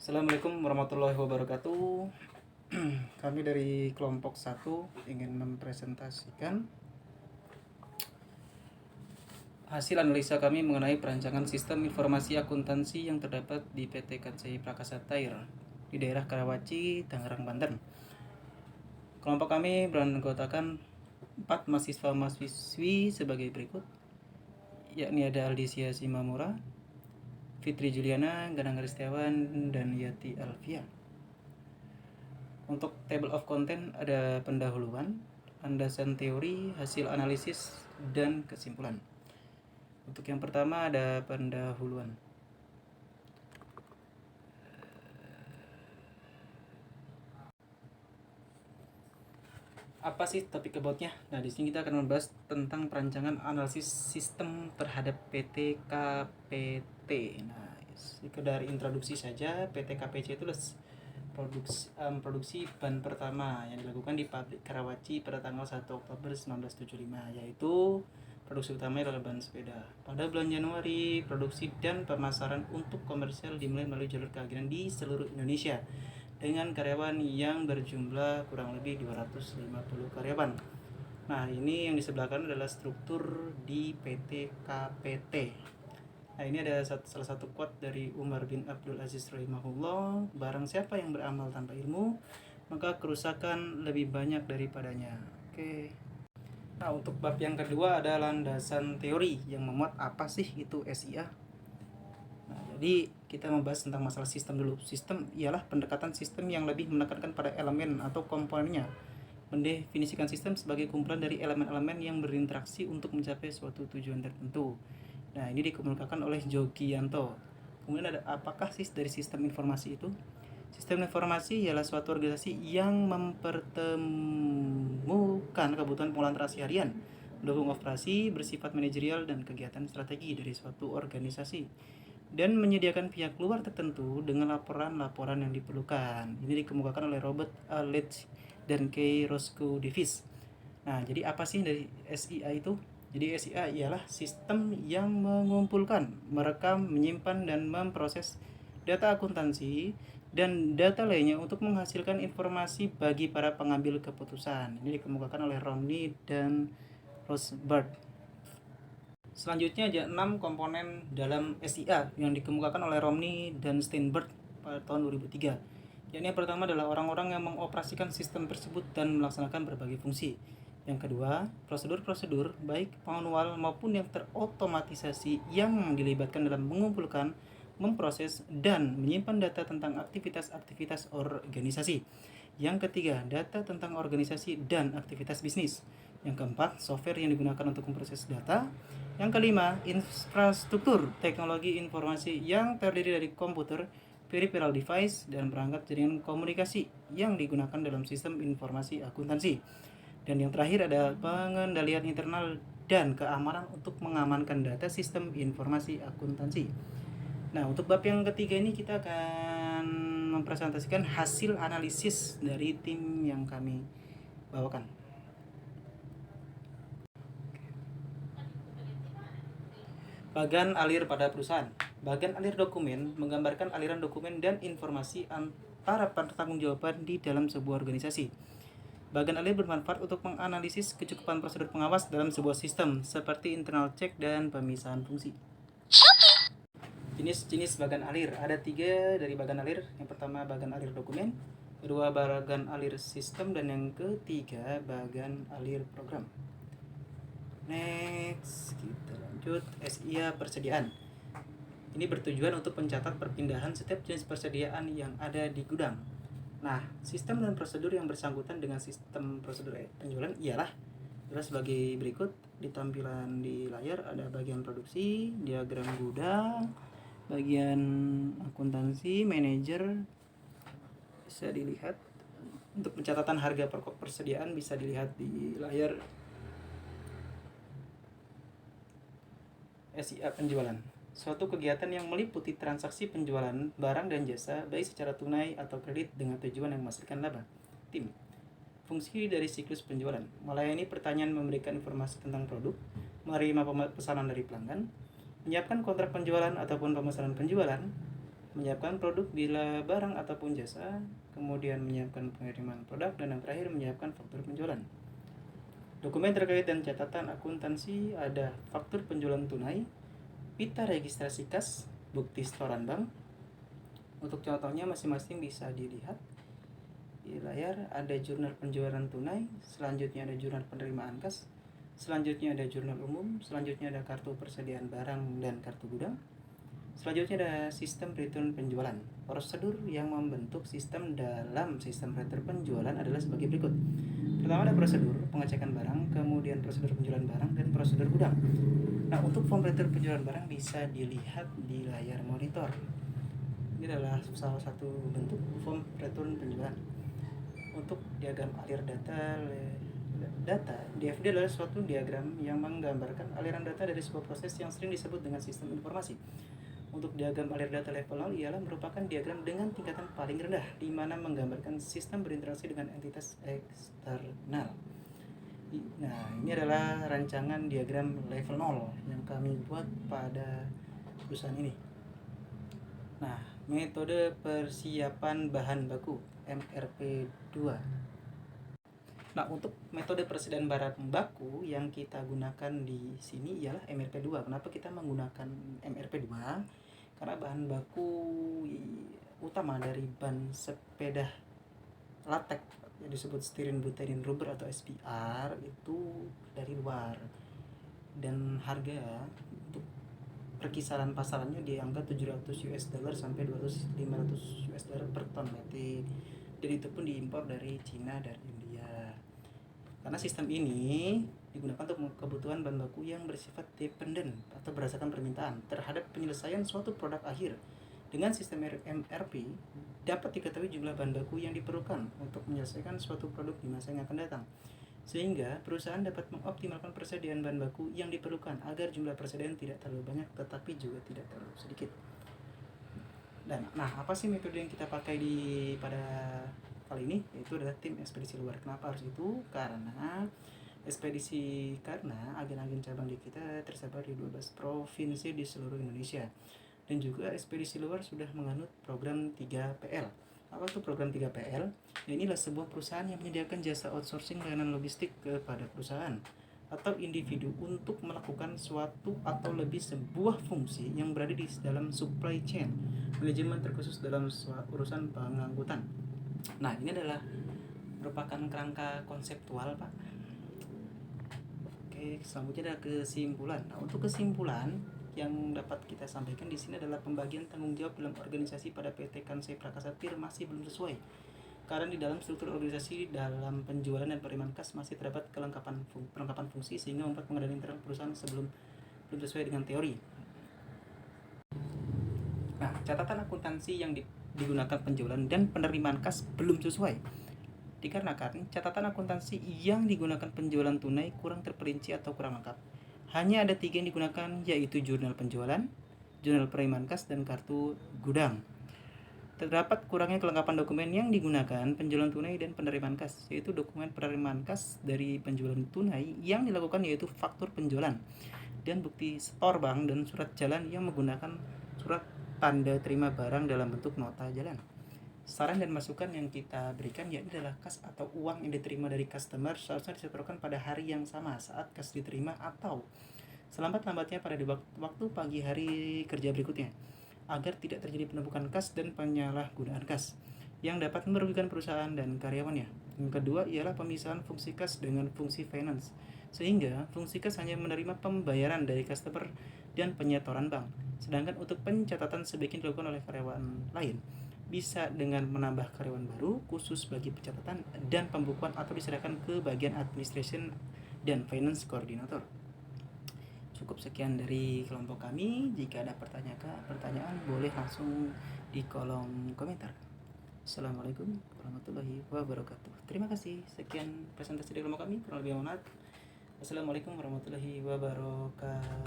Assalamualaikum warahmatullahi wabarakatuh. Kami dari kelompok 1 ingin mempresentasikan hasil analisa kami mengenai perancangan sistem informasi akuntansi yang terdapat di PT KCI Prakasa Tair di daerah Karawaci, Tangerang, Banten. Kelompok kami beranggotakan 4 mahasiswa-mahasiswi sebagai berikut, yakni ada Aldisia Simamura, Fitri Juliana, Ganang Ristiawan, dan Yati Alfia. Untuk table of content ada pendahuluan, landasan teori, hasil analisis, dan kesimpulan. Untuk yang pertama ada pendahuluan. Apa sih topik about-nya? Nah, di sini kita akan membahas tentang perancangan analisis sistem terhadap PT KPT. Nah, sekedar introduksi saja, PT KPT itu produksi ban pertama yang dilakukan di pabrik Karawaci pada tanggal 1 Oktober 1975, yaitu produksi utama adalah ban sepeda. Pada bulan Januari, produksi dan pemasaran untuk komersial dimulai melalui jalur keagenan di seluruh Indonesia dengan karyawan yang berjumlah kurang lebih 250 karyawan. Nah, ini yang di sebelah kanan adalah struktur di PT KPT. Nah, ini ada salah satu quote dari Umar bin Abdul Aziz rahimahullah, barang siapa yang beramal tanpa ilmu, maka kerusakan lebih banyak daripadanya. Oke. Nah, untuk bab yang kedua ada landasan teori yang memuat apa sih itu SIA. Nah, jadi kita membahas tentang masalah sistem dulu. Sistem ialah pendekatan sistem yang lebih menekankan pada elemen atau komponennya. Mendefinisikan sistem sebagai kumpulan dari elemen-elemen yang berinteraksi untuk mencapai suatu tujuan tertentu. Nah, ini dikemukakan oleh Jogianto. Kemudian ada apakah sih dari sistem informasi itu? Sistem informasi ialah suatu organisasi yang mempertemukan kebutuhan pengolahan transaksi harian, mendukung operasi, bersifat manajerial dan kegiatan strategi dari suatu organisasi, dan menyediakan pihak luar tertentu dengan laporan-laporan yang diperlukan. Ini dikemukakan oleh Robert A. Leach dan K. Roscoe Davis. Nah, jadi apa sih dari SIA itu? Jadi SIA ialah sistem yang mengumpulkan, merekam, menyimpan, dan memproses data akuntansi dan data lainnya untuk menghasilkan informasi bagi para pengambil keputusan. Ini dikemukakan oleh Romney dan Rosberg. Selanjutnya ada 6 komponen dalam SIA yang dikemukakan oleh Romney dan Steinberg pada tahun 2003. Yang pertama adalah orang-orang yang mengoperasikan sistem tersebut dan melaksanakan berbagai fungsi. Yang kedua, prosedur-prosedur baik manual maupun yang terotomatisasi yang dilibatkan dalam mengumpulkan, memproses, dan menyimpan data tentang aktivitas-aktivitas organisasi. Yang ketiga, data tentang organisasi dan aktivitas bisnis. Yang keempat, software yang digunakan untuk memproses data. Yang kelima, infrastruktur teknologi informasi yang terdiri dari komputer, peripheral device, dan perangkat jaringan komunikasi yang digunakan dalam sistem informasi akuntansi. Dan yang terakhir ada pengendalian internal dan keamanan untuk mengamankan data sistem informasi akuntansi. Nah, untuk bab yang ketiga ini kita akan mempresentasikan hasil analisis dari tim yang kami bawakan. Bagan alir pada perusahaan. Bagan alir dokumen menggambarkan aliran dokumen dan informasi antara pertanggungjawaban di dalam sebuah organisasi. Bagan alir bermanfaat untuk menganalisis kecukupan prosedur pengawas dalam sebuah sistem, seperti internal check dan pemisahan fungsi. Jenis-jenis bagan alir. Ada 3 dari bagan alir. Yang pertama bagan alir dokumen, kedua bagan alir sistem, dan yang ketiga bagan alir program. Next, kita lanjut. SIA persediaan. Ini bertujuan untuk mencatat perpindahan setiap jenis persediaan yang ada di gudang. Nah, sistem dan prosedur yang bersangkutan dengan sistem prosedur penjualan ialah sebagai berikut. Di tampilan di layar ada bagian produksi, diagram gudang, bagian akuntansi, manajer bisa dilihat. Untuk pencatatan harga pokok persediaan bisa dilihat di layar SIA penjualan. Suatu kegiatan yang meliputi transaksi penjualan barang dan jasa baik secara tunai atau kredit dengan tujuan yang menghasilkan laba. Tim. Fungsi dari siklus penjualan: melayani pertanyaan, memberikan informasi tentang produk, menerima pesanan dari pelanggan, menyiapkan kontrak penjualan ataupun pemesanan penjualan, menyiapkan produk bila barang ataupun jasa, kemudian menyiapkan pengiriman produk, dan yang terakhir menyiapkan faktur penjualan. Dokumen terkait dan catatan akuntansi ada faktur penjualan tunai, pita registrasi kas, bukti setoran bank. Untuk contohnya masing-masing bisa dilihat di layar. Ada jurnal penjualan tunai, selanjutnya ada jurnal penerimaan kas, selanjutnya ada jurnal umum, selanjutnya ada kartu persediaan barang dan kartu gudang. Selanjutnya ada sistem return penjualan. Prosedur yang membentuk sistem dalam sistem return penjualan adalah sebagai berikut. Pertama ada prosedur pengecekan barang, kemudian prosedur penjualan barang, dan prosedur gudang. Nah, untuk form return penjualan barang bisa dilihat di layar monitor. Ini adalah salah satu bentuk form return penjualan. Untuk diagram alir data, DFD adalah suatu diagram yang menggambarkan aliran data dari sebuah proses yang sering disebut dengan sistem informasi. Untuk diagram alir data level 0 ialah merupakan diagram dengan tingkatan paling rendah, di mana menggambarkan sistem berinteraksi dengan entitas eksternal. Nah, ini adalah rancangan diagram level 0 yang kami buat pada perusahaan ini. Nah, metode persiapan bahan baku MRP 2. Nah, untuk metode persediaan bahan baku yang kita gunakan di sini ialah MRP 2. Kenapa kita menggunakan MRP 2? Karena bahan baku utama dari ban sepeda latex yang disebut styrene butadiene rubber atau SBR itu dari luar, dan harga untuk perkisaran pasarannya di angka 700 US dollar sampai 500 US dollar per ton metik, dan itu pun diimpor dari Cina dan India. Karena sistem ini digunakan untuk kebutuhan bahan baku yang bersifat dependen atau berdasarkan permintaan terhadap penyelesaian suatu produk akhir. Dengan sistem MRP dapat diketahui jumlah bahan baku yang diperlukan untuk menyelesaikan suatu produk di masa yang akan datang, sehingga perusahaan dapat mengoptimalkan persediaan bahan baku yang diperlukan agar jumlah persediaan tidak terlalu banyak tetapi juga tidak terlalu sedikit. Dan apa sih metode yang kita pakai pada kali ini? Yaitu adalah tim ekspedisi luar. Kenapa harus itu? Karena agen-agen cabang di kita tersebar di 12 provinsi di seluruh Indonesia. Dan juga ekspedisi luar sudah menganut program 3PL. Apa itu program 3PL? Ya, inilah sebuah perusahaan yang menyediakan jasa outsourcing layanan logistik kepada perusahaan atau individu untuk melakukan suatu atau lebih sebuah fungsi yang berada di dalam supply chain, manajemen terkhusus dalam urusan pengangkutan. Nah, ini adalah merupakan kerangka konseptual, Pak. Oke, selanjutnya ada kesimpulan. Nah, untuk kesimpulan yang dapat kita sampaikan di sini adalah pembagian tanggung jawab dalam organisasi pada PT Kansai Prakasa Tir masih belum sesuai. Karena di dalam struktur organisasi dalam penjualan dan penerimaan kas masih terdapat perlengkapan fungsi sehingga membuat pengendalian internal perusahaan belum sesuai dengan teori. Nah, catatan akuntansi yang digunakan penjualan dan penerimaan kas belum sesuai dikarenakan catatan akuntansi yang digunakan penjualan tunai kurang terperinci atau kurang lengkap. Hanya ada 3 yang digunakan, yaitu jurnal penjualan, jurnal penerimaan kas, dan kartu gudang. Terdapat kurangnya kelengkapan dokumen yang digunakan penjualan tunai dan penerimaan kas, yaitu dokumen penerimaan kas dari penjualan tunai yang dilakukan yaitu faktur penjualan dan bukti setor bank dan surat jalan yang menggunakan surat tanda terima barang dalam bentuk nota jalan. Saran dan masukan yang kita berikan yaitu adalah kas atau uang yang diterima dari customer seharusnya disetorkan pada hari yang sama saat kas diterima atau selambat-lambatnya pada waktu pagi hari kerja berikutnya, agar tidak terjadi penumpukan kas dan penyalahgunaan kas yang dapat merugikan perusahaan dan karyawannya. Yang kedua ialah pemisahan fungsi kas dengan fungsi finance, sehingga fungsi kas hanya menerima pembayaran dari customer dan penyetoran bank, sedangkan untuk pencatatan sebaiknya dilakukan oleh karyawan lain, bisa dengan menambah karyawan baru khusus bagi pencatatan dan pembukuan atau diserahkan ke bagian administration dan finance coordinator. Cukup sekian dari kelompok kami. Jika ada pertanyaan boleh langsung di kolom komentar. Assalamualaikum warahmatullahi wabarakatuh. Terima kasih. Sekian presentasi dari kelompok kami. Kurang lebih mohon maaf. Assalamualaikum warahmatullahi wabarakatuh.